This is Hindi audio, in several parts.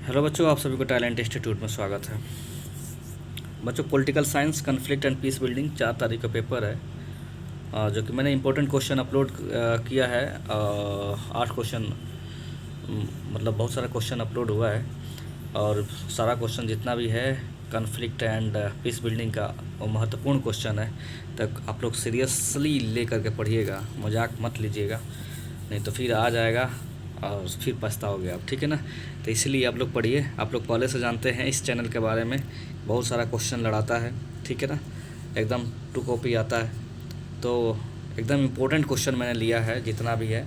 हेलो बच्चों, आप सभी को टैलेंट इंस्टीट्यूट में स्वागत है। बच्चों, political science conflict and peace building 4 तारीख का पेपर है, जो कि मैंने इंपॉर्टेंट क्वेश्चन अपलोड किया है। 8 क्वेश्चन, मतलब बहुत सारा क्वेश्चन अपलोड हुआ है, और सारा क्वेश्चन जितना भी है कन्फ्लिक्ट एंड पीस बिल्डिंग का वो महत्वपूर्ण क्वेश्चन है। तो आप लोग सीरियसली ले करके पढ़िएगा, मजाक मत लीजिएगा, नहीं तो फिर आ जाएगा और फिर पछताओगे आप, ठीक है ना। तो इसलिए आप लोग पढ़िए। आप लोग पहले से जानते हैं इस चैनल के बारे में, बहुत सारा क्वेश्चन लड़ाता है, ठीक है ना, एकदम टू कॉपी आता है। तो एकदम इम्पोर्टेंट क्वेश्चन मैंने लिया है जितना भी है,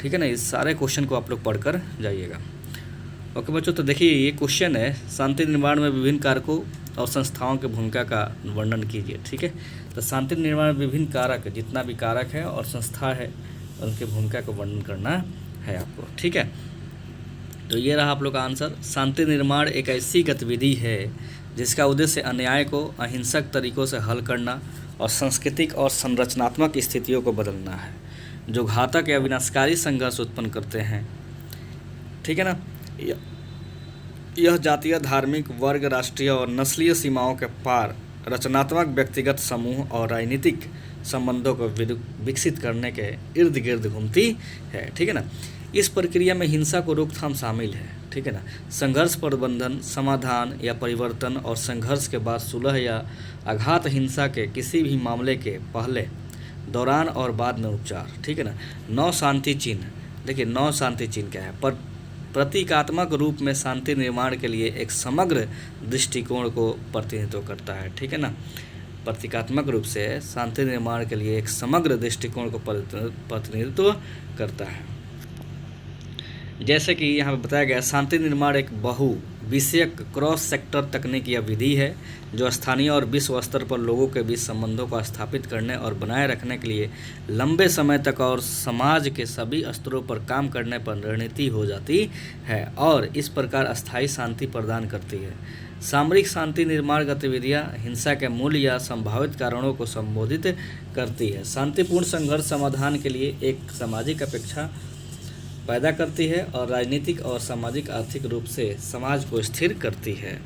ठीक है ना। इस सारे क्वेश्चन को आप लोग पढ़कर जाइएगा। ओके बच्चों, तो देखिए ये क्वेश्चन है, शांति निर्माण में विभिन्न कारकों और संस्थाओं की भूमिका का वर्णन कीजिए, ठीक है। तो शांति निर्माण में विभिन्न कारक, जितना भी कारक है और संस्था है, उनकी भूमिका का वर्णन करना है आपको, ठीक है। तो ये रहा आप लोग का आंसर। शांति निर्माण एक ऐसी गतिविधि है जिसका उद्देश्य अन्याय को अहिंसक तरीकों से हल करना और सांस्कृतिक और संरचनात्मक स्थितियों को बदलना है जो घातक या विनाशकारी संघर्ष उत्पन्न करते हैं, ठीक है ना। यह जातीय, धार्मिक, वर्ग, राष्ट्रीय और नस्लीय सीमाओं के पार रचनात्मक व्यक्तिगत समूह और राजनीतिक संबंधों को विकसित करने के इर्द गिर्द घूमती है, ठीक है ना। इस प्रक्रिया में हिंसा को रोकथाम शामिल है, ठीक है ना। संघर्ष प्रबंधन, समाधान या परिवर्तन और संघर्ष के बाद सुलह या आघात, हिंसा के किसी भी मामले के पहले, दौरान और बाद में उपचार, ठीक है ना। 9 शांति चिन्ह। देखिए 9 शांति चिन्ह क्या है। पर प्रतीकात्मक रूप में शांति निर्माण के लिए एक समग्र दृष्टिकोण को प्रतिनिधित्व करता है, ठीक है ना। प्रतीकात्मक रूप से शांति निर्माण के लिए एक समग्र दृष्टिकोण को प्रतिनिधित्व करता है। जैसे कि यहाँ पे बताया गया, शांति निर्माण एक बहु विषयक क्रॉस सेक्टर तकनीक या विधि है जो स्थानीय और विश्व स्तर पर लोगों के बीच संबंधों को स्थापित करने और बनाए रखने के लिए लंबे समय तक और समाज के सभी स्तरों पर काम करने पर रणनीति हो जाती है और इस प्रकार अस्थायी शांति प्रदान करती है। सामरिक शांति निर्माण गतिविधियाँ हिंसा के मूल या संभावित कारणों को संबोधित करती है। शांतिपूर्ण संघर्ष समाधान के लिए एक सामाजिक अपेक्षा पैदा करती है और राजनीतिक और सामाजिक आर्थिक रूप से समाज को स्थिर करती है।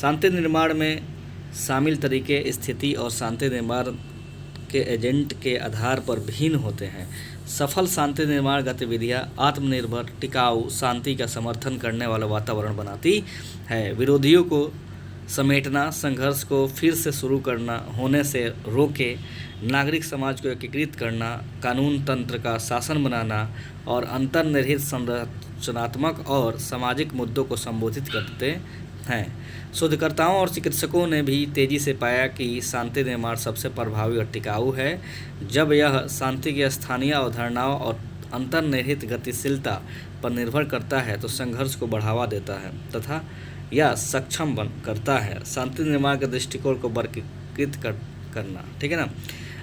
शांति निर्माण में शामिल तरीके स्थिति और शांति निर्माण के एजेंट के आधार पर भिन्न होते हैं। सफल शांति निर्माण गतिविधियाँ आत्मनिर्भर, टिकाऊ शांति का समर्थन करने वाला वातावरण बनाती है। विरोधियों को समेटना, संघर्ष को फिर से शुरू करना होने से रोके, नागरिक समाज को एकीकृत करना, कानून तंत्र का शासन बनाना और अंतर्निहित संरचनात्मक और सामाजिक मुद्दों को संबोधित करते हैं। शोधकर्ताओं और चिकित्सकों ने भी तेज़ी से पाया कि शांति निर्माण सबसे प्रभावी और टिकाऊ है जब यह शांति की स्थानीय अवधारणाओं और अंतर्निहित गतिशीलता पर निर्भर करता है, तो संघर्ष को बढ़ावा देता है तथा यह सक्षम करता है शांति निर्माण के दृष्टिकोण को वर्गीकृत करना, ठीक है ना।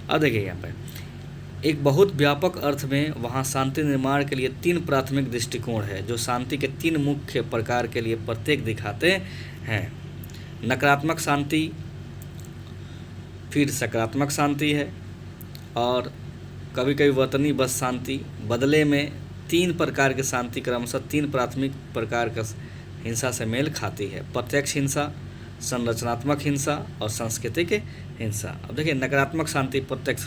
अब देखिए यहाँ पे एक बहुत व्यापक अर्थ में वहाँ शांति निर्माण के लिए 3 प्राथमिक दृष्टिकोण है जो शांति के 3 मुख्य प्रकार के लिए प्रत्येक दिखाते हैं। नकारात्मक शांति, फिर सकारात्मक शांति है, और कभी कभी वतनी बस शांति। बदले में 3 प्रकार की शांति क्रमशः 3 प्राथमिक प्रकार का हिंसा से मेल खाती है: प्रत्यक्ष हिंसा, संरचनात्मक हिंसा और सांस्कृतिक हिंसा। अब देखिए नकारात्मक शांति प्रत्यक्ष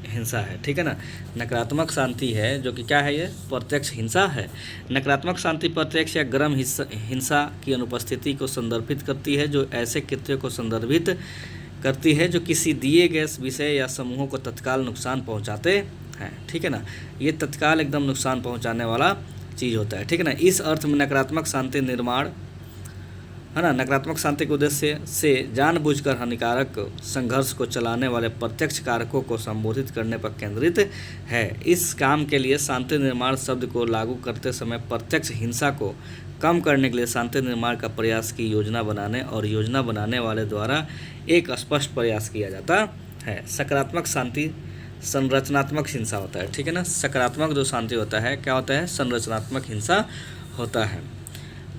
हिंसा है, ठीक है ना। नकारात्मक शांति है जो कि क्या है, ये प्रत्यक्ष हिंसा है। नकारात्मक शांति प्रत्यक्ष या गरम हिंसा की अनुपस्थिति को संदर्भित करती है, जो ऐसे कृत्यों को संदर्भित करती है जो किसी दिए गए विषय या समूहों को तत्काल नुकसान पहुंचाते हैं, ठीक है ना। ये तत्काल एकदम नुकसान पहुंचाने वाला चीज़ होता है, ठीक है ना। इस अर्थ में नकारात्मक शांति निर्माण है ना, नकारात्मक शांति के उद्देश्य से जानबूझकर हानिकारक संघर्ष को चलाने वाले प्रत्यक्ष कारकों को संबोधित करने पर केंद्रित है। इस काम के लिए शांति निर्माण शब्द को लागू करते समय प्रत्यक्ष हिंसा को कम करने के लिए शांति निर्माण का प्रयास की योजना बनाने और योजना बनाने वाले द्वारा एक स्पष्ट प्रयास किया जाता है। सकारात्मक शांति संरचनात्मक हिंसा होता है, ठीक है ना। सकारात्मक जो शांति होता है क्या होता है, संरचनात्मक हिंसा होता है।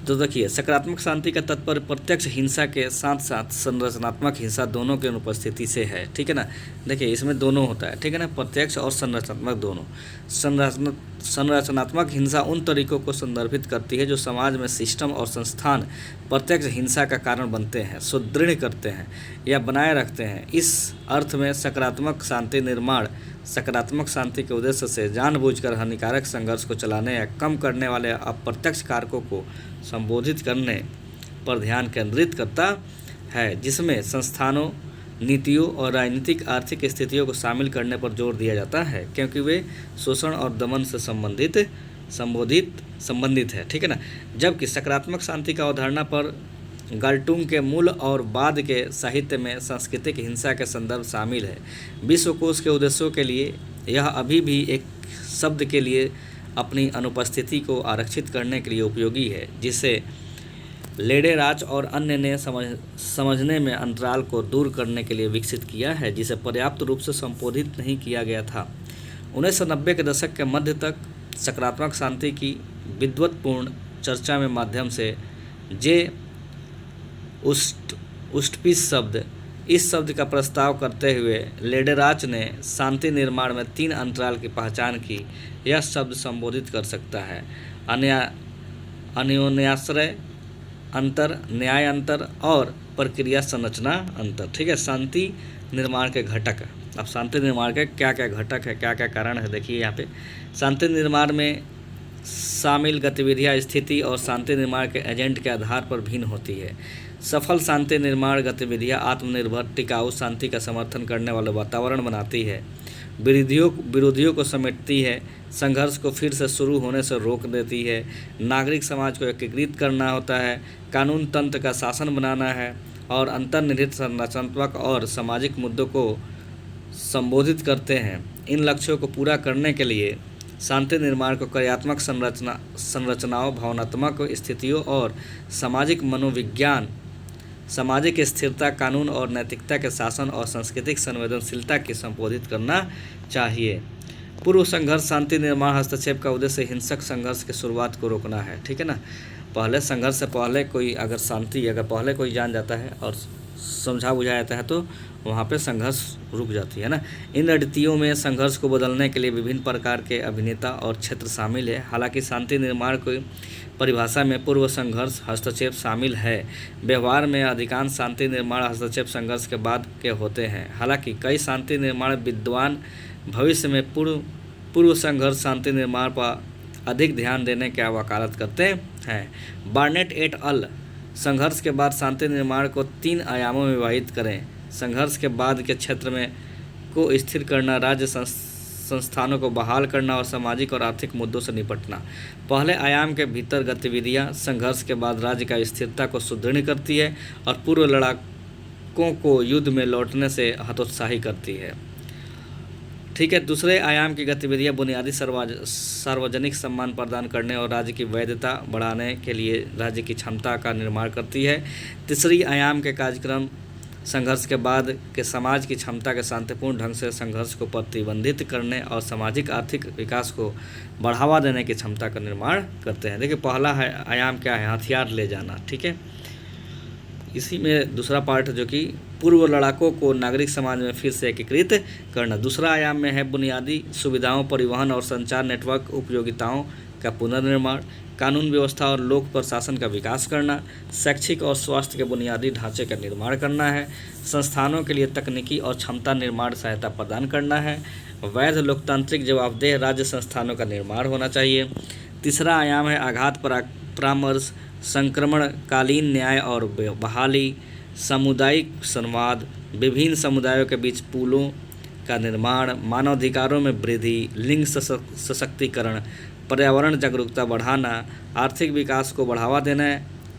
तो देखिए सकारात्मक शांति का तात्पर्य प्रत्यक्ष हिंसा के साथ साथ संरचनात्मक हिंसा दोनों की अनुपस्थिति से है, ठीक है ना। देखिए इसमें दोनों होता है, ठीक है ना, प्रत्यक्ष और संरचनात्मक दोनों। संरचनात्मक हिंसा उन तरीकों को संदर्भित करती है जो समाज में सिस्टम और संस्थान प्रत्यक्ष हिंसा का कारण बनते हैं, सुदृढ़ करते हैं या बनाए रखते हैं। इस अर्थ में सकारात्मक शांति निर्माण सकारात्मक शांति के उद्देश्य से जानबूझकर हानिकारक संघर्ष को चलाने या कम करने वाले अप्रत्यक्ष कारकों को संबोधित करने पर ध्यान केंद्रित करता है, जिसमें संस्थानों, नीतियों और राजनीतिक आर्थिक स्थितियों को शामिल करने पर जोर दिया जाता है, क्योंकि वे शोषण और दमन से संबंधित है। ठीक है ना। जबकि सकारात्मक शांति का अवधारणा पर गाल्टुंग के मूल और बाद के साहित्य में सांस्कृतिक हिंसा के संदर्भ शामिल है। विश्वकोश के उद्देश्यों के लिए यह अभी भी एक शब्द के लिए अपनी अनुपस्थिति को आरक्षित करने के लिए उपयोगी है, जिसे लेडेराच और अन्य ने समझने में अंतराल को दूर करने के लिए विकसित किया है, जिसे पर्याप्त रूप से संबोधित नहीं किया गया था। 1990 के दशक के मध्य तक सकारात्मक शांति की विद्वत्पूर्ण चर्चा में माध्यम से जे उस्टपिस इस शब्द का प्रस्ताव करते हुए लेडेराच ने शांति निर्माण में 3 अंतराल की पहचान की। यह शब्द संबोधित कर सकता है अन्योन्याश्रय अंतर, न्याय अंतर और प्रक्रिया संरचना अंतर। ठीक है। शांति निर्माण के घटक। अब शांति निर्माण के क्या क्या घटक है, क्या क्या कारण है, देखिए यहाँ पे। शांति निर्माण में शामिल गतिविधियाँ स्थिति और शांति निर्माण के एजेंट के आधार पर भिन्न होती है। सफल शांति निर्माण गतिविधियाँ आत्मनिर्भर, टिकाऊ शांति का समर्थन करने वाले वातावरण बनाती है, विरोधियों को समेटती है, संघर्ष को फिर से शुरू होने से रोक देती है, नागरिक समाज को एकीकृत करना होता है, कानून तंत्र का शासन बनाना है और अंतर्निहित संरचनात्मक और सामाजिक मुद्दों को संबोधित करते हैं। इन लक्ष्यों को पूरा करने के लिए शांति निर्माण को कार्यात्मक संरचनाओं, भावनात्मक स्थितियों और सामाजिक मनोविज्ञान, सामाजिक स्थिरता, कानून और नैतिकता के शासन और सांस्कृतिक संवेदनशीलता की संबोधित करना चाहिए। पूर्व संघर्ष शांति निर्माण हस्तक्षेप का उद्देश्य हिंसक संघर्ष की शुरुआत को रोकना है। ठीक है ना। पहले संघर्ष से पहले कोई अगर पहले कोई जान जाता है और समझा बुझाया जाता है तो वहाँ पे संघर्ष रुक जाती है ना। इन रणनीतियों में संघर्ष को बदलने के लिए विभिन्न प्रकार के अभिनेता और क्षेत्र शामिल है। हालांकि शांति निर्माण की परिभाषा में पूर्व संघर्ष हस्तक्षेप शामिल है। व्यवहार में अधिकांश शांति निर्माण हस्तक्षेप संघर्ष के बाद के होते हैं। हालांकि कई शांति निर्माण विद्वान भविष्य में पूर्व संघर्ष शांति निर्माण पर अधिक ध्यान देने की वकालत करते हैं। बार्नेट एट अल संघर्ष के बाद शांति निर्माण को 3 आयामों में विभाजित करें। संघर्ष के बाद के क्षेत्र में को स्थिर करना, राज्य संस्थानों को बहाल करना और सामाजिक और आर्थिक मुद्दों से निपटना। पहले आयाम के भीतर गतिविधियां संघर्ष के बाद राज्य का स्थिरता को सुदृढ़ करती है और पूर्व लड़ाकों को युद्ध में लौटने से हतोत्साही करती है। ठीक है। दूसरे आयाम की गतिविधियां बुनियादी सार्वजनिक सम्मान प्रदान करने और राज्य की वैधता बढ़ाने के लिए राज्य की क्षमता का निर्माण करती है। तीसरी आयाम के कार्यक्रम संघर्ष के बाद के समाज की क्षमता के शांतिपूर्ण ढंग से संघर्ष को प्रतिबंधित करने और सामाजिक आर्थिक विकास को बढ़ावा देने की क्षमता का निर्माण करते हैं। देखिए पहला आयाम क्या है, हथियार ले जाना। ठीक है। इसी में दूसरा पार्ट जो कि पूर्व लड़ाकों को नागरिक समाज में फिर से एकीकृत करना। दूसरा आयाम में है बुनियादी सुविधाओं, परिवहन और संचार नेटवर्क उपयोगिताओं का पुनर्निर्माण, कानून व्यवस्था और लोक प्रशासन का विकास करना, शैक्षिक और स्वास्थ्य के बुनियादी ढांचे का निर्माण करना है, संस्थानों के लिए तकनीकी और क्षमता निर्माण सहायता प्रदान करना है, वैध लोकतांत्रिक जवाबदेह राज्य संस्थानों का निर्माण होना चाहिए। तीसरा आयाम है आघात परामर्श, संक्रमणकालीन न्याय और बहाली, सामुदायिक संवाद, विभिन्न समुदायों के बीच पुलों का निर्माण, मानवाधिकारों में वृद्धि, लिंग सशक्तिकरण, पर्यावरण जागरूकता बढ़ाना, आर्थिक विकास को बढ़ावा देना,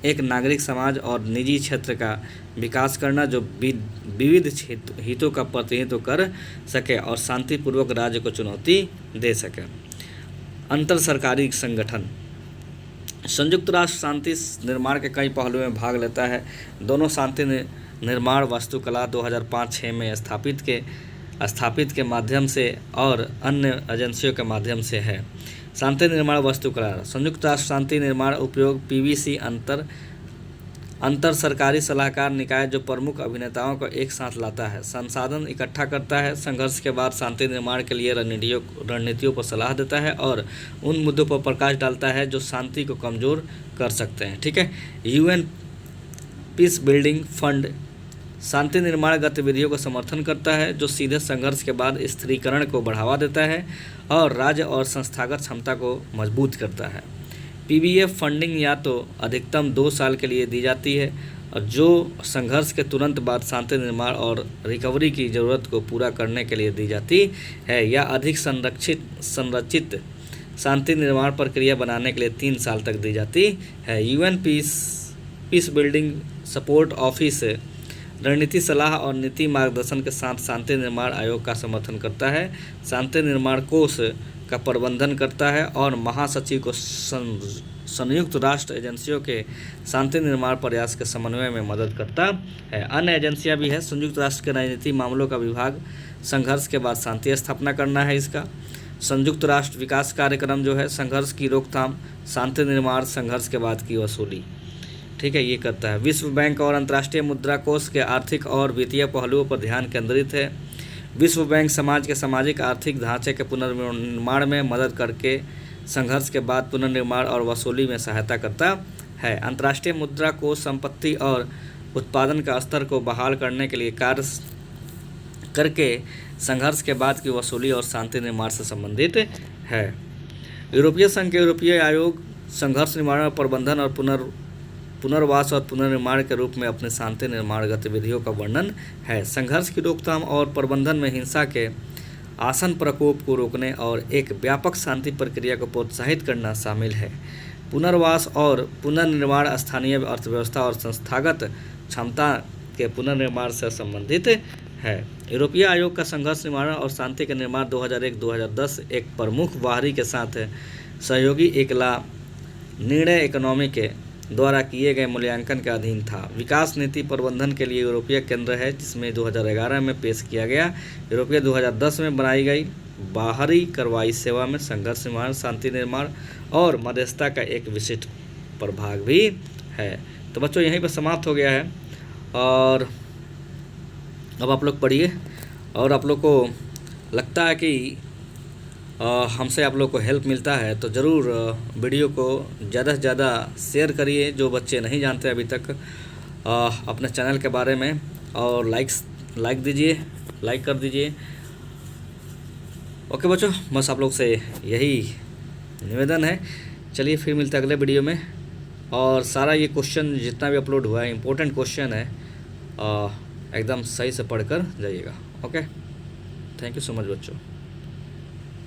एक नागरिक समाज और निजी क्षेत्र का विकास करना जो विविध हितों का प्रतिनिधित्व कर सके और शांतिपूर्वक राज्य को चुनौती दे सके। अंतर सरकारी संगठन। संयुक्त राष्ट्र शांति निर्माण के कई पहलुओं में भाग लेता है। दोनों शांति निर्माण वास्तुकला 2005-6 में स्थापित के माध्यम से और अन्य एजेंसियों के माध्यम से है। शांति निर्माण वास्तुकला। संयुक्त राष्ट्र शांति निर्माण उपयोग PVC अंतर सरकारी सलाहकार निकाय जो प्रमुख अभिनेताओं को एक साथ लाता है, संसाधन इकट्ठा करता है, संघर्ष के बाद शांति निर्माण के लिए रणनीतियों पर सलाह देता है और उन मुद्दों पर प्रकाश डालता है जो शांति को कमज़ोर कर सकते हैं। ठीक है। यूएन पीस बिल्डिंग फंड शांति निर्माण गतिविधियों का समर्थन करता है जो सीधे संघर्ष के बाद स्थिरीकरण को बढ़ावा देता है और राज्य और संस्थागत क्षमता को मजबूत करता है। पीबीएफ फंडिंग या तो अधिकतम 2 साल के लिए दी जाती है और जो संघर्ष के तुरंत बाद शांति निर्माण और रिकवरी की ज़रूरत को पूरा करने के लिए दी जाती है, या अधिक संरचित शांति निर्माण प्रक्रिया बनाने के लिए 3 साल तक दी जाती है। UN peace building support office रणनीति सलाह और नीति मार्गदर्शन के साथ शांति निर्माण आयोग का समर्थन करता है, शांति निर्माण कोष का प्रबंधन करता है और महासचिव को संयुक्त राष्ट्र एजेंसियों के शांति निर्माण प्रयास के समन्वय में मदद करता है। अन्य एजेंसियां भी है। संयुक्त राष्ट्र के राजनीतिक मामलों का विभाग संघर्ष के बाद शांति स्थापना करना है इसका। संयुक्त राष्ट्र विकास कार्यक्रम जो है संघर्ष की रोकथाम, शांति निर्माण, संघर्ष के बाद की वसूली, ठीक है, ये करता है। विश्व बैंक और अंतर्राष्ट्रीय मुद्रा कोष के आर्थिक और वित्तीय पहलुओं पर ध्यान केंद्रित है। विश्व बैंक समाज के सामाजिक आर्थिक ढांचे के पुनर्निर्माण में मदद करके संघर्ष के बाद पुनर्निर्माण और वसूली में सहायता करता है। अंतर्राष्ट्रीय मुद्रा कोष संपत्ति और उत्पादन का स्तर को बहाल करने के लिए कार्य करके संघर्ष के बाद की वसूली और शांति निर्माण से संबंधित है। यूरोपीय संघ के यूरोपीय आयोग संघर्ष निवारण, प्रबंधन और पुनर्वास और पुनर्निर्माण के रूप में अपने शांति निर्माण गतिविधियों का वर्णन है। संघर्ष की रोकथाम और प्रबंधन में हिंसा के आसन प्रकोप को रोकने और एक व्यापक शांति प्रक्रिया को प्रोत्साहित करना शामिल है। पुनर्वास और पुनर्निर्माण स्थानीय अर्थव्यवस्था और संस्थागत क्षमता के पुनर्निर्माण से संबंधित है। यूरोपीय आयोग का संघर्ष निवारण और शांति के निर्माण 2001-2010 एक प्रमुख बाहरी के साथ सहयोगी एकला निर्णय इकोनॉमी के द्वारा किए गए मूल्यांकन के अधीन था। विकास नीति प्रबंधन के लिए यूरोपीय केंद्र है जिसमें 2011 में पेश किया गया। यूरोपीय 2010 में बनाई गई बाहरी कार्रवाई सेवा में संघर्ष निवारण, शांति निर्माण और मध्यस्थता का एक विशिष्ट प्रभाग भी है। तो बच्चों यहीं पर समाप्त हो गया है और अब आप लोग पढ़िए और आप लोग को लगता है कि हमसे आप लोग को हेल्प मिलता है तो ज़रूर वीडियो को ज़्यादा से ज़्यादा शेयर करिए जो बच्चे नहीं जानते अभी तक अपने चैनल के बारे में, और लाइक दीजिए, लाइक कर दीजिए। ओके बच्चों, बस आप लोग से यही निवेदन है। चलिए फिर मिलते हैं अगले वीडियो में, और सारा ये क्वेश्चन जितना भी अपलोड हुआ है इम्पोर्टेंट क्वेश्चन है, एकदम सही से पढ़कर जाइएगा। Okay, thank you so much बच्चों।